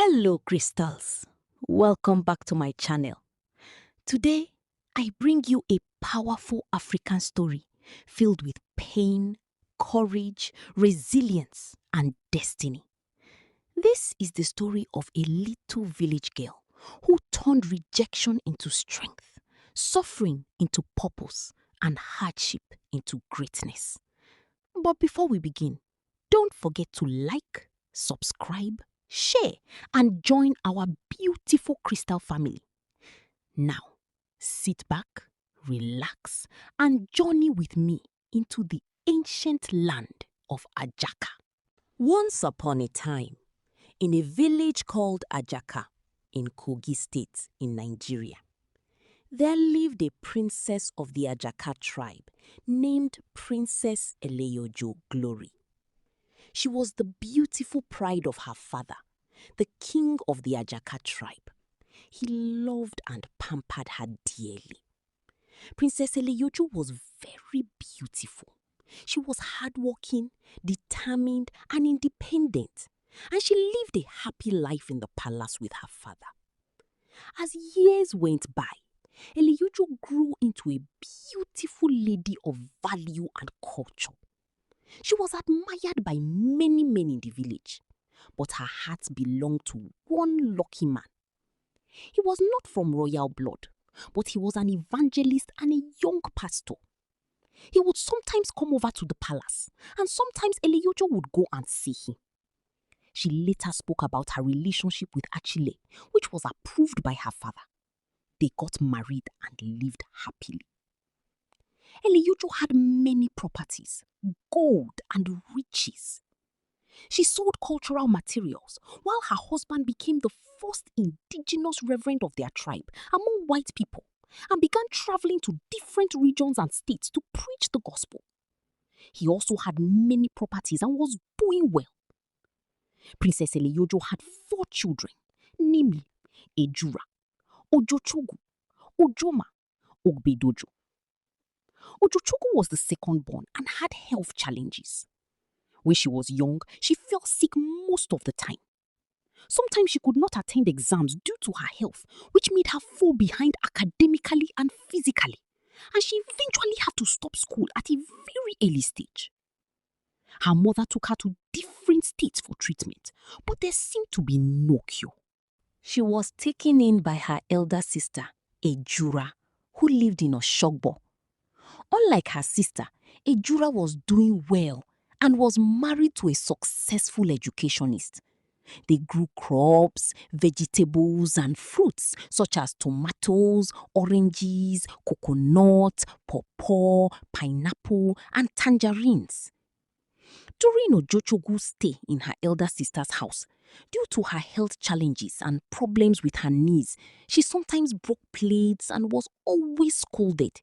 Hello crystals, welcome back to my channel. Today I bring you a powerful African story filled with pain, courage, resilience and destiny. This is the story of a little village girl who turned rejection into strength, suffering into purpose and hardship into greatness. But before we begin, don't forget to like, subscribe, share and join our beautiful crystal family. Now, sit back, relax and journey with me into the ancient land of Ajaka. Once upon a time, in a village called Ajaka in Kogi State in Nigeria, there lived a princess of the Ajaka tribe named Princess Eleyojo Glory. She was the beautiful pride of her father, the king of the Ajaka tribe. He loved and pampered her dearly. Princess Eleyojo was very beautiful. She was hardworking, determined, and independent, and she lived a happy life in the palace with her father. As years went by, Eleyojo grew into a beautiful lady of value and culture. She was admired by many men in the village, but her heart belonged to one lucky man. He was not from royal blood, but he was an evangelist and a young pastor. He would sometimes come over to the palace, and sometimes Eleyojo would go and see him. She later spoke about her relationship with Achille, which was approved by her father. They got married and lived happily. Eleyojo had many properties, gold and riches. She sold cultural materials, while her husband became the first indigenous reverend of their tribe among white people and began traveling to different regions and states to preach the gospel. He also had many properties and was doing well. Princess Eleyojo had 4 children, namely Ejura, Ojochegbe, Ojoma, Ogbedojo. Ojochegbe was the second born and had health challenges. When she was young, she fell sick most of the time. Sometimes she could not attend exams due to her health, which made her fall behind academically and physically, and she eventually had to stop school at a very early stage. Her mother took her to different states for treatment, but there seemed to be no cure. She was taken in by her elder sister, Ejura, who lived in Ojochegbe. Unlike her sister, Ejura was doing well and was married to a successful educationist. They grew crops, vegetables and fruits such as tomatoes, oranges, coconut, pawpaw, pineapple and tangerines. During Ojochegbe's stay in her elder sister's house, due to her health challenges and problems with her knees, she sometimes broke plates and was always scolded.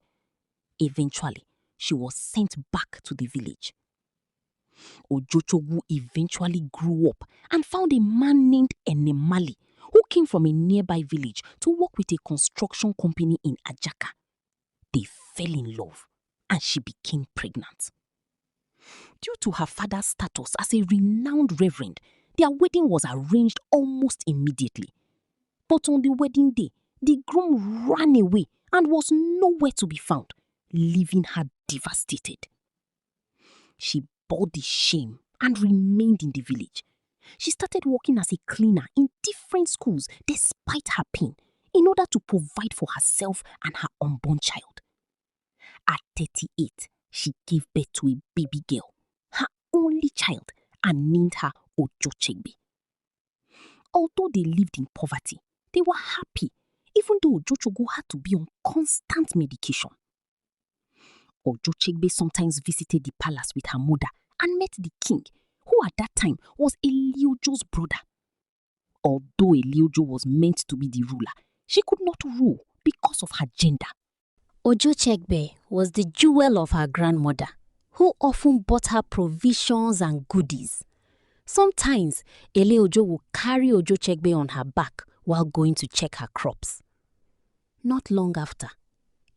Eventually, she was sent back to the village. Ojochegbe eventually grew up and found a man named Enemali who came from a nearby village to work with a construction company in Ajaka. They fell in love and she became pregnant. Due to her father's status as a renowned reverend, their wedding was arranged almost immediately. But on the wedding day, the groom ran away and was nowhere to be found, leaving her devastated. She bore the shame and remained in the village. She started working as a cleaner in different schools despite her pain in order to provide for herself and her unborn child. At 38, she gave birth to a baby girl, her only child, and named her Ojochegbe. Although they lived in poverty, they were happy, even though Ojochegbe had to be on constant medication. Ojochegbe sometimes visited the palace with her mother and met the king, who at that time was Eleyojo's brother. Although Eleyojo was meant to be the ruler, she could not rule because of her gender. Ojochegbe was the jewel of her grandmother, who often bought her provisions and goodies. Sometimes, Eleyojo would carry Ojochegbe on her back while going to check her crops. Not long after,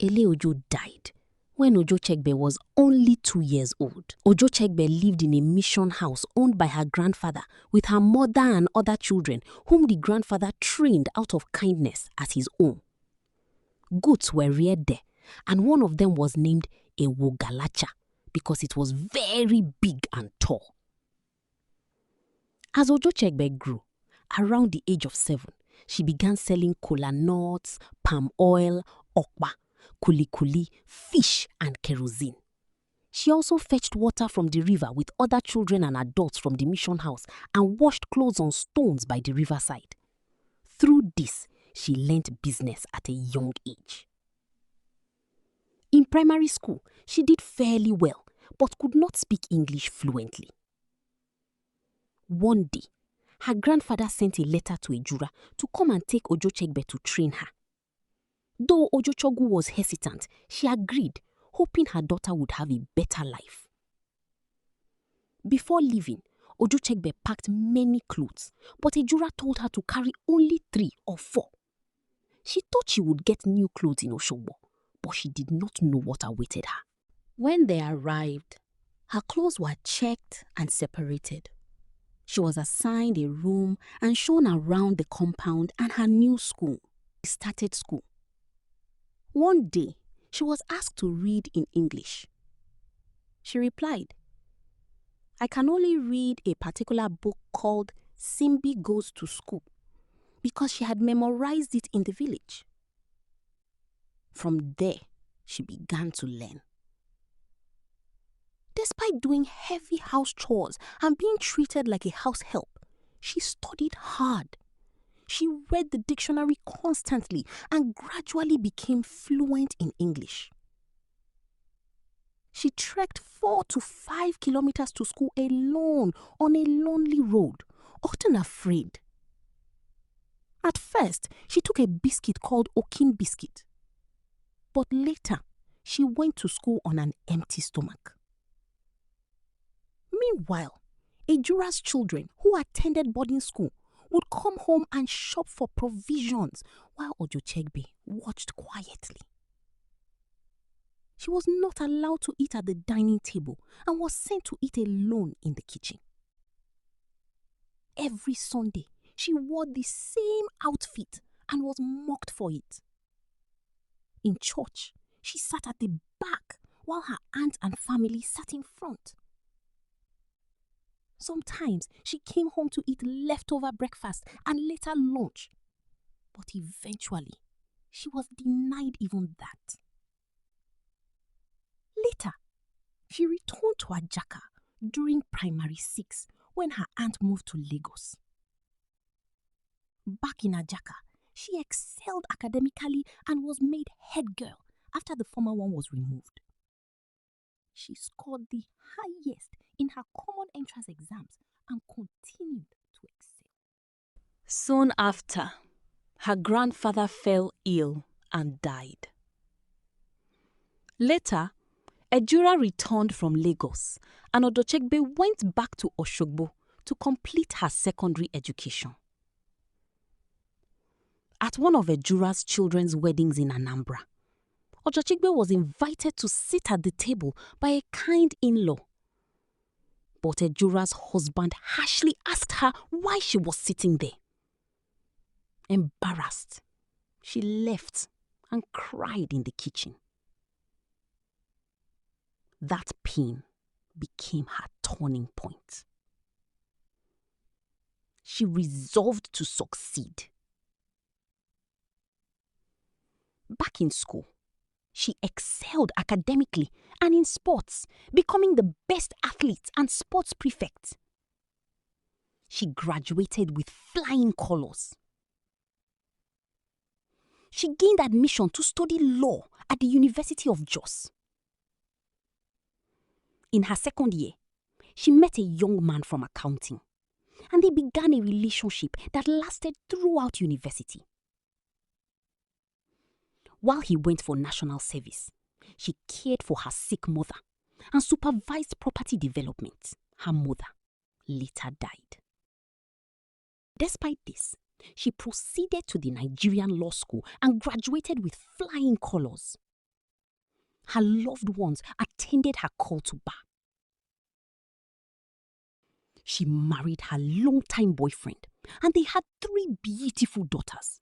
Eleyojo died, when Ojochegbe was only 2 years old. Ojochegbe lived in a mission house owned by her grandfather with her mother and other children whom the grandfather trained out of kindness as his own. Goats were reared there, and one of them was named Ewogalacha because it was very big and tall. As Ojochegbe grew, around the age of 7, she began selling kola nuts, palm oil, okpa, kuli, fish, and kerosene. She also fetched water from the river with other children and adults from the mission house and washed clothes on stones by the riverside. Through this, she learnt business at a young age. In primary school, she did fairly well, but could not speak English fluently. One day, her grandfather sent a letter to Ejura to come and take Ojochegbe to train her. Though Ojochogwu was hesitant, she agreed, hoping her daughter would have a better life. Before leaving, Ojochegbe packed many clothes, but Ejura told her to carry only 3 or 4. She thought she would get new clothes in Oshogbo, but she did not know what awaited her. When they arrived, her clothes were checked and separated. She was assigned a room and shown around the compound and her new school. She started school. One day, she was asked to read in English. She replied, "I can only read a particular book called Simbi Goes to School," because she had memorized it in the village. From there, she began to learn. Despite doing heavy house chores and being treated like a house help, she studied hard. She read the dictionary constantly and gradually became fluent in English. She trekked 4 to 5 kilometers to school alone on a lonely road, often afraid. At first, she took a biscuit called Okin biscuit. But later, she went to school on an empty stomach. Meanwhile, Ejura's children who attended boarding school would come home and shop for provisions while Ojochegbe watched quietly. She was not allowed to eat at the dining table and was sent to eat alone in the kitchen. Every Sunday, she wore the same outfit and was mocked for it. In church, she sat at the back while her aunt and family sat in front. Sometimes she came home to eat leftover breakfast and later lunch, but eventually she was denied even that. Later, she returned to Ajaka during primary 6 when her aunt moved to Lagos. Back in Ajaka, she excelled academically and was made head girl after the former one was removed. She scored the highest in her common entrance exams and continued to excel. Soon after, her grandfather fell ill and died. Later, Ejura returned from Lagos and Ojochegbe went back to Oshogbo to complete her secondary education. At one of Ejura's children's weddings in Anambra, Ojochegbe was invited to sit at the table by a kind in-law. But Ejura's husband harshly asked her why she was sitting there. Embarrassed, she left and cried in the kitchen. That pain became her turning point. She resolved to succeed. Back in school, she excelled academically and in sports, becoming the best athlete and sports prefect. She graduated with flying colors. She gained admission to study law at the University of Jos. In her second year, she met a young man from accounting, and they began a relationship that lasted throughout university. While he went for national service, she cared for her sick mother and supervised property development. Her mother later died. Despite this, she proceeded to the Nigerian Law School and graduated with flying colors. her loved ones attended her call to bar. She married her longtime boyfriend, and they had 3 beautiful daughters.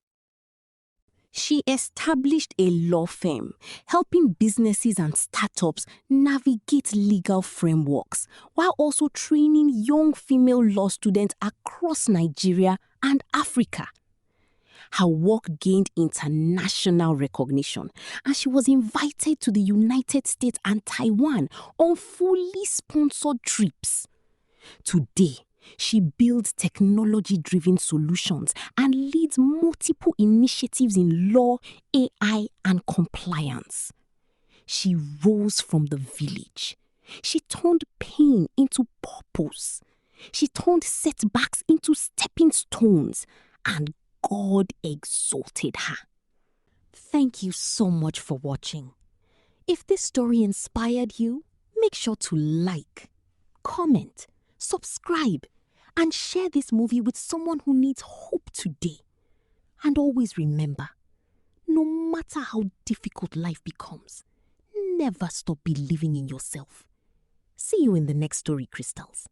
She established a law firm, helping businesses and startups navigate legal frameworks, while also training young female law students across Nigeria and Africa. Her work gained international recognition, and she was invited to the United States and Taiwan on fully sponsored trips. Today, she builds technology-driven solutions and leads multiple initiatives in law, AI, and compliance. She rose from the village. She turned pain into purpose. She turned setbacks into stepping stones, and God exalted her. Thank you so much for watching. If this story inspired you, make sure to like, comment, subscribe, and share this movie with someone who needs hope today. And always remember, no matter how difficult life becomes, never stop believing in yourself. See you in the next story, Crystals.